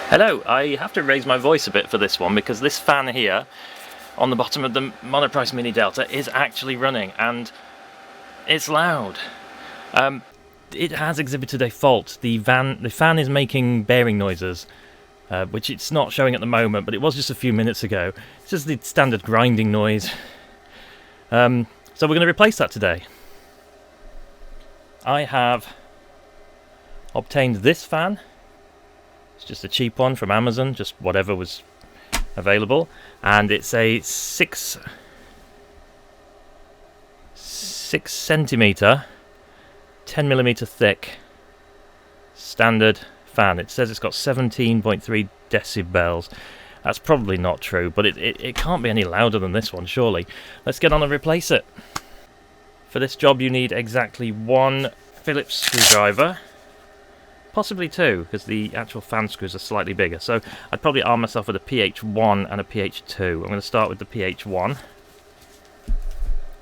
Hello, I have to raise my voice a bit for this one because this fan here on the bottom of the Monoprice Mini Delta is actually running and it's loud. It has exhibited a fault. The fan is making bearing noises, which it's not showing at the moment, but it was just a few minutes ago. It's just the standard grinding noise. So we're going to replace that today. I have obtained this fan. It's just a cheap one from Amazon, just whatever was available, and it's a 6 centimeter, 10mm thick standard fan. It says it's got 17.3 decibels. That's probably not true, but it can't be any louder than this one, surely. Let's get on and replace it. For this job you need exactly one Phillips screwdriver. Possibly two, because the actual fan screws are slightly bigger. So I'd probably arm myself with a PH1 and a PH2. I'm going to start with the PH1.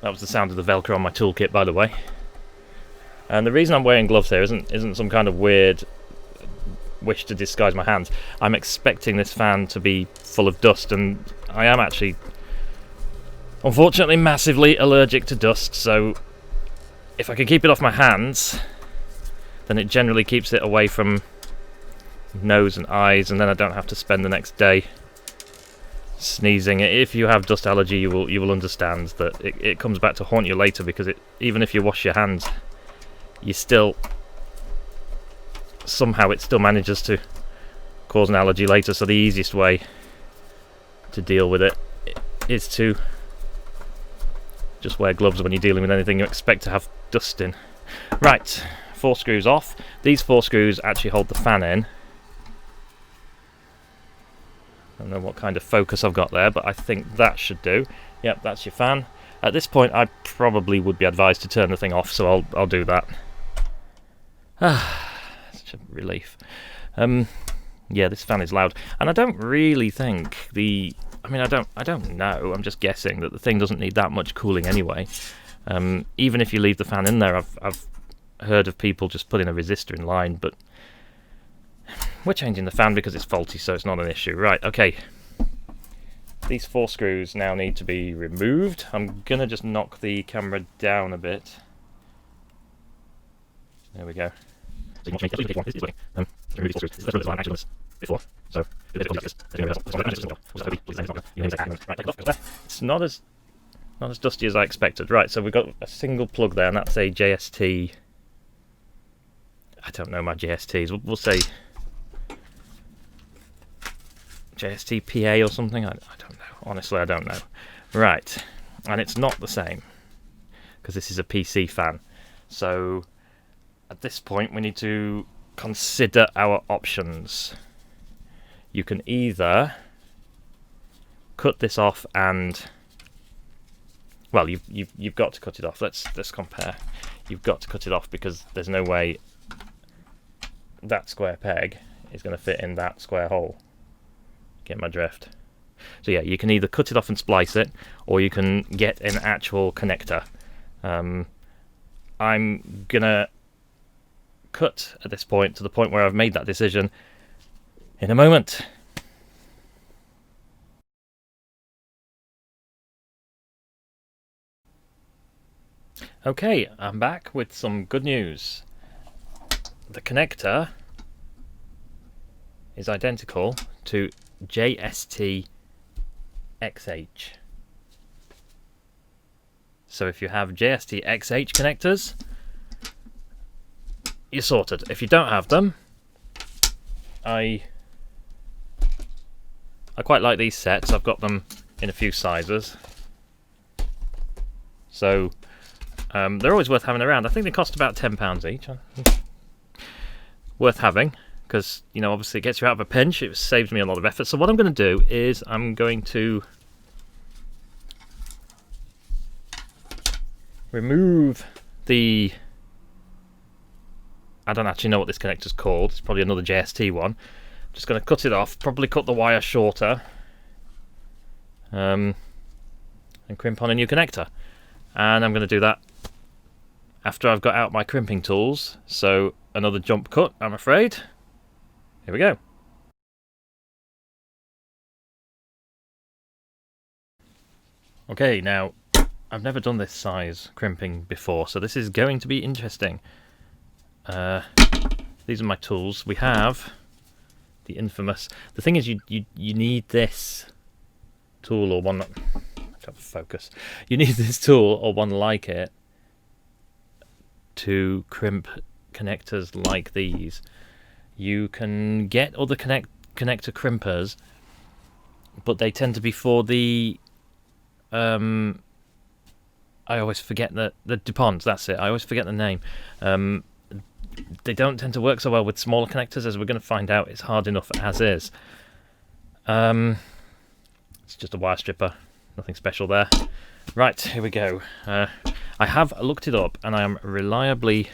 That was the sound of the Velcro on my toolkit, by the way. And the reason I'm wearing gloves here isn't some kind of weird wish to disguise my hands. I'm expecting this fan to be full of dust, and I am actually, unfortunately, massively allergic to dust. So if I can keep it off my hands, then it generally keeps it away from nose and eyes, and then I don't have to spend the next day sneezing. If you have dust allergy, you will understand that it comes back to haunt you later, because even if you wash your hands, you still somehow it still manages to cause an allergy later. So the easiest way to deal with it is to just wear gloves when you're dealing with anything you expect to have dust in. Right. 4 screws off. These 4 screws actually hold the fan in. I don't know what kind of focus I've got there, but I think that should do. Yep, that's your fan. At this point I probably would be advised to turn the thing off, so I'll do that. Such a relief. Yeah, this fan is loud, and I don't really think I don't know, I'm just guessing that the thing doesn't need that much cooling anyway. Even if you leave the fan in there, I've heard of people just putting a resistor in line, but we're changing the fan because it's faulty, so it's not an issue. Right, okay. These 4 screws now need to be removed. I'm gonna just knock the camera down a bit. There we go. So you want to change the one. This is working. Remove these 4 screws. This is the first line actually was before. So it's not as dusty as I expected. Right, so we've got a single plug there, and that's a JST. I don't know my JSTs. We'll say JST PA or something. I don't know. Honestly, I don't know. Right, and it's not the same because this is a PC fan. So at this point, we need to consider our options. You can either cut this off and, well, you've got to cut it off. Let's compare. You've got to cut it off because there's no way that square peg is going to fit in that square hole. Get my drift? So yeah, you can either cut it off and splice it, or you can get an actual connector. I'm gonna cut at this point to the point where I've made that decision in a moment. Okay, I'm back with some good news. The connector is identical to JST XH. So if you have JST XH connectors, you're sorted. If you don't have them, I quite like these sets. I've got them in a few sizes. So they're always worth having around. I think they cost about £10 each. Worth having, because, you know, obviously it gets you out of a pinch. It saves me a lot of effort. So what I'm going to do is I'm going to remove the, I don't actually know what this connector's called. It's probably another JST one. Just going to cut it off, probably cut the wire shorter, and crimp on a new connector. And I'm going to do that after I've got out my crimping tools. So another jump cut, I'm afraid. Here we go. Okay, now I've never done this size crimping before, so this is going to be interesting. These are my tools. We have the infamous. The thing is, you need this tool or one. Focus. You need this tool or one like it to crimp connectors like these. You can get other connector crimpers, but they tend to be for the I always forget the DuPont. That's it. I always forget the name. They don't tend to work so well with smaller connectors, as we're going to find out. It's hard enough as is. It's just a wire stripper. Nothing special there. Right, here we go. I have looked it up, and I am reliably...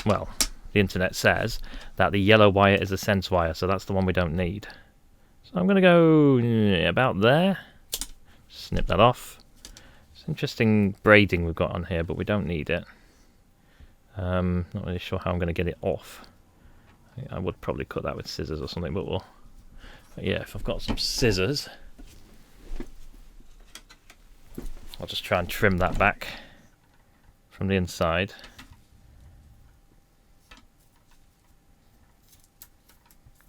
Well, the internet says that the yellow wire is a sense wire, so that's the one we don't need. So I'm going to go about there. Snip that off. It's interesting braiding we've got on here, but we don't need it. Not really sure how I'm going to get it off. I would probably cut that with scissors or something, but yeah, if I've got some scissors, I'll just try and trim that back from the inside.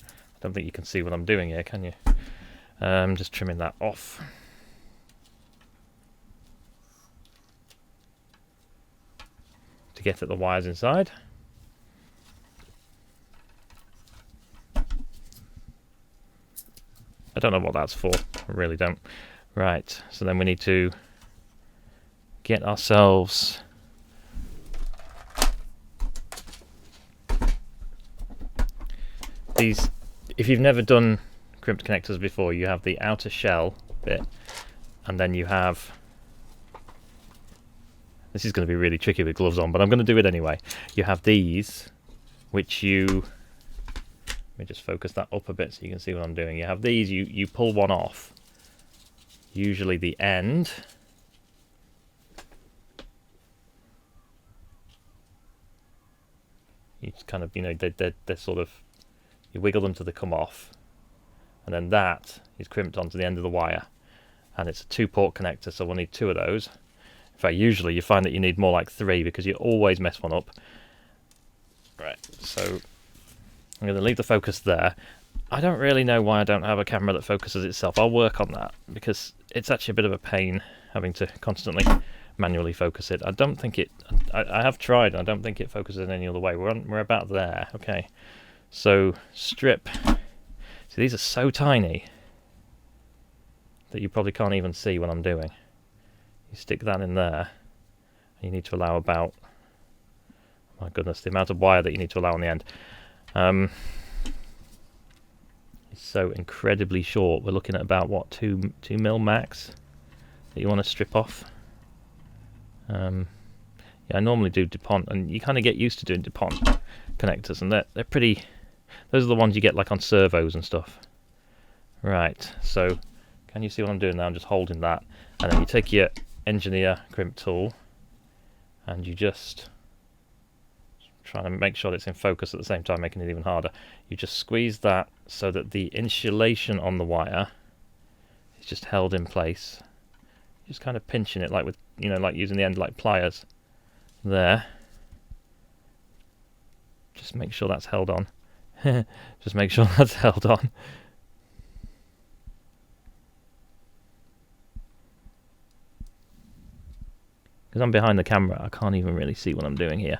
I don't think you can see what I'm doing here, can you? I'm just trimming that off. To get at the wires inside. I don't know what that's for. I really don't. Right, so then we need to get ourselves these. If you've never done crimped connectors before, you have the outer shell bit, and then you have... This is going to be really tricky with gloves on, but I'm going to do it anyway. You have these, which you... Let me just focus that up a bit so you can see what I'm doing. You have these, you pull one off, usually the end. You just kind of, you know, they're sort of, you wiggle them till they come off, and then that is crimped onto the end of the wire. And it's a 2-port connector, so we'll need 2 of those. In fact, usually you find that you need more like 3 because you always mess one up. Right, so I'm going to leave the focus there. I don't really know why I don't have a camera that focuses itself. I'll work on that because it's actually a bit of a pain having to constantly manually focus it. I don't think it... I have tried, and I don't think it focuses in any other way. We're about there. Okay, so strip. See, these are so tiny that you probably can't even see what I'm doing. You stick that in there, and you need to allow about... Oh my goodness, the amount of wire that you need to allow on the end. It's so incredibly short. We're looking at about, what, 2 mil max that you want to strip off. Yeah, I normally do DuPont, and you kind of get used to doing DuPont connectors, and they're pretty... Those are the ones you get like on servos and stuff. Right, so can you see what I'm doing now? I'm just holding that, and then you take your engineer crimp tool, and you just try to make sure it's in focus at the same time, making it even harder. You just squeeze that so that the insulation on the wire is just held in place. Just kind of pinching it like with, you know, like using the end like pliers. There. Just make sure that's held on. Just make sure that's held on. Because I'm behind the camera, I can't even really see what I'm doing here.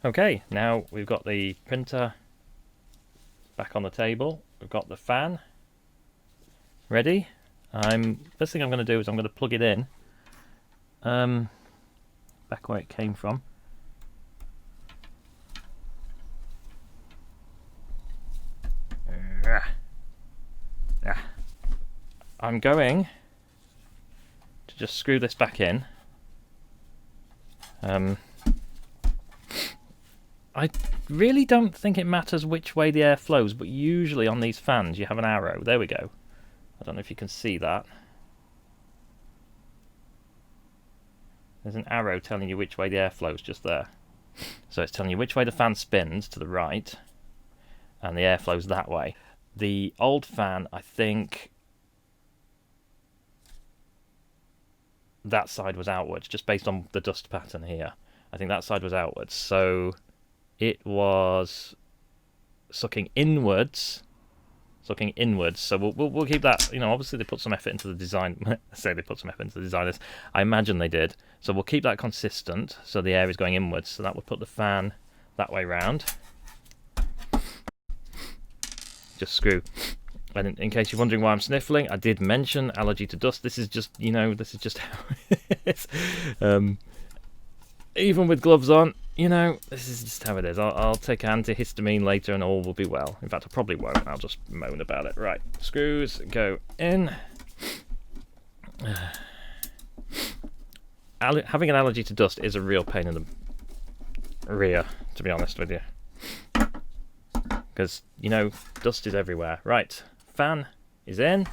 Okay, now we've got the printer back on the table. We've got the fan ready. First thing I'm going to do is I'm going to plug it in back where it came from. I'm going to just screw this back in. I really don't think it matters which way the air flows, but usually on these fans you have an arrow. There we go. I don't know if you can see that. There's an arrow telling you which way the air flows just there. So it's telling you which way the fan spins, to the right, and the air flows that way. The old fan, I think that side was outwards, just based on the dust pattern here. I think that side was outwards, so it was sucking inwards. So we'll keep that. You know, obviously they put some effort into the design. I say they put some effort into the designers. I imagine they did. So we'll keep that consistent. So the air is going inwards. So that would put the fan that way round. Just screw. And in case you're wondering why I'm sniffling, I did mention allergy to dust. This is just, you know, this is just how it is. Even with gloves on, you know, this is just how it is. I'll take antihistamine later and all will be well. In fact, I probably won't. I'll just moan about it. Right, screws go in. Having an allergy to dust is a real pain in the rear, to be honest with you. Because, you know, dust is everywhere. Right, fan is in.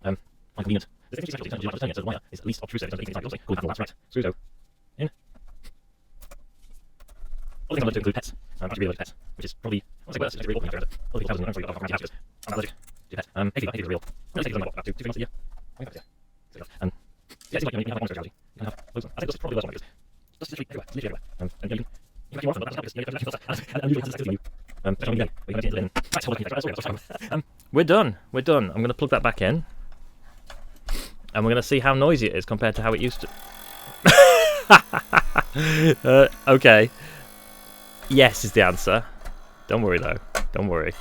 My convenient. Is at least obtrusive. Right, screws go in. All things I'm going to include pets. Actually, really pets, which is probably. I won't say worse. It's actually real. Other people I'm allergic to pets. Hay fever is real. I think it's about 2 months a year. Yeah, it seems like you have a monster allergy. You can have loads of them. I think dust is probably worse one because dust is literally everywhere. It's literally everywhere. And you can get more often, but that's not because and usually has access to you. We're done. We're done. I'm going to plug that back in, and we're going to see how noisy it is compared to how it used to. Okay. Yes is the answer. Don't worry though. Don't worry.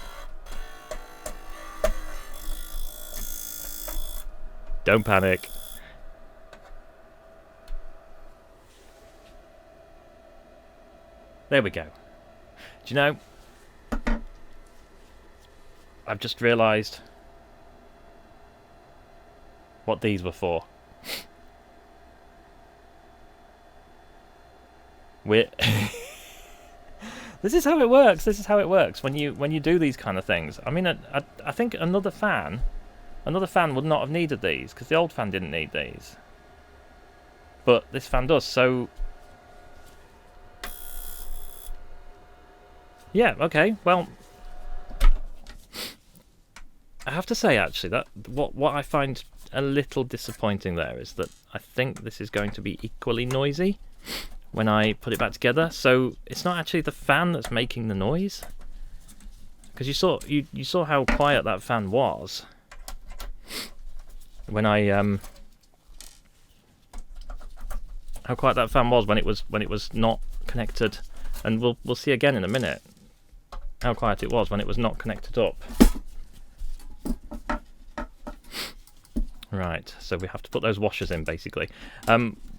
Don't panic. There we go. Do you know, I've just realised what these were for. This is how it works. This is how it works when you do these kind of things. I mean, I think another fan would not have needed these because the old fan didn't need these, but this fan does. So yeah, okay. Well, I have to say actually that what I find a little disappointing there is that I think this is going to be equally noisy when I put it back together. So it's not actually the fan that's making the noise, because you saw how quiet that fan was when I how quiet that fan was when it was not connected, and we'll see again in a minute how quiet it was when it was not connected up. Right, so we have to put those washers in basically.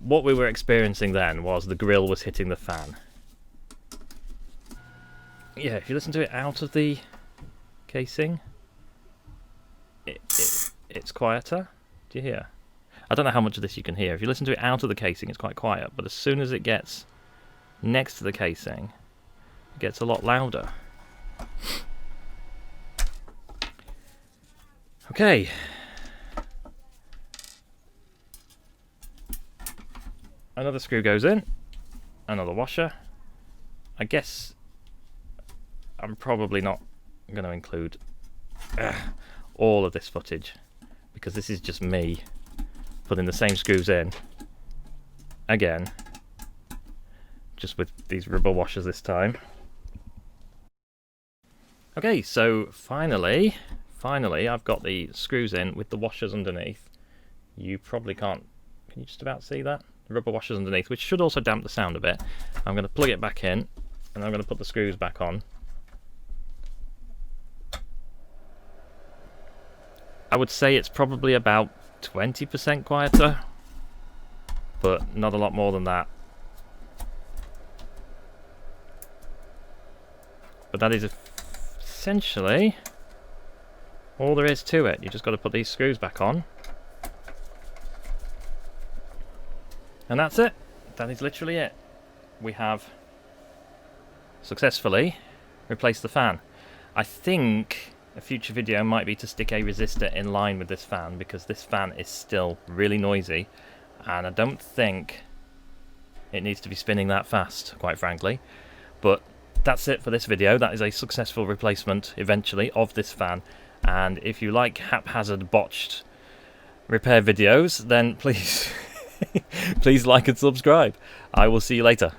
What we were experiencing then was the grill was hitting the fan. Yeah, if you listen to it out of the casing, it's quieter. Do you hear? I don't know how much of this you can hear. If you listen to it out of the casing, it's quite quiet, but as soon as it gets next to the casing, it gets a lot louder. Okay. Another screw goes in, another washer. I guess I'm probably not going to include all of this footage because this is just me putting the same screws in again, just with these rubber washers this time. Okay, so finally I've got the screws in with the washers underneath. You probably can't, can you just about see that? The rubber washers underneath, which should also damp the sound a bit. I'm going to plug it back in and I'm going to put the screws back on. I would say it's probably about 20% quieter, but not a lot more than that. But that is essentially all there is to it. You just got to put these screws back on. And that's it. That is literally it. We have successfully replaced the fan. I think a future video might be to stick a resistor in line with this fan, because this fan is still really noisy and I don't think it needs to be spinning that fast, quite frankly. But that's it for this video. That is a successful replacement, eventually, of this fan. And if you like haphazard, botched repair videos, then please, please like and subscribe. I will see you later.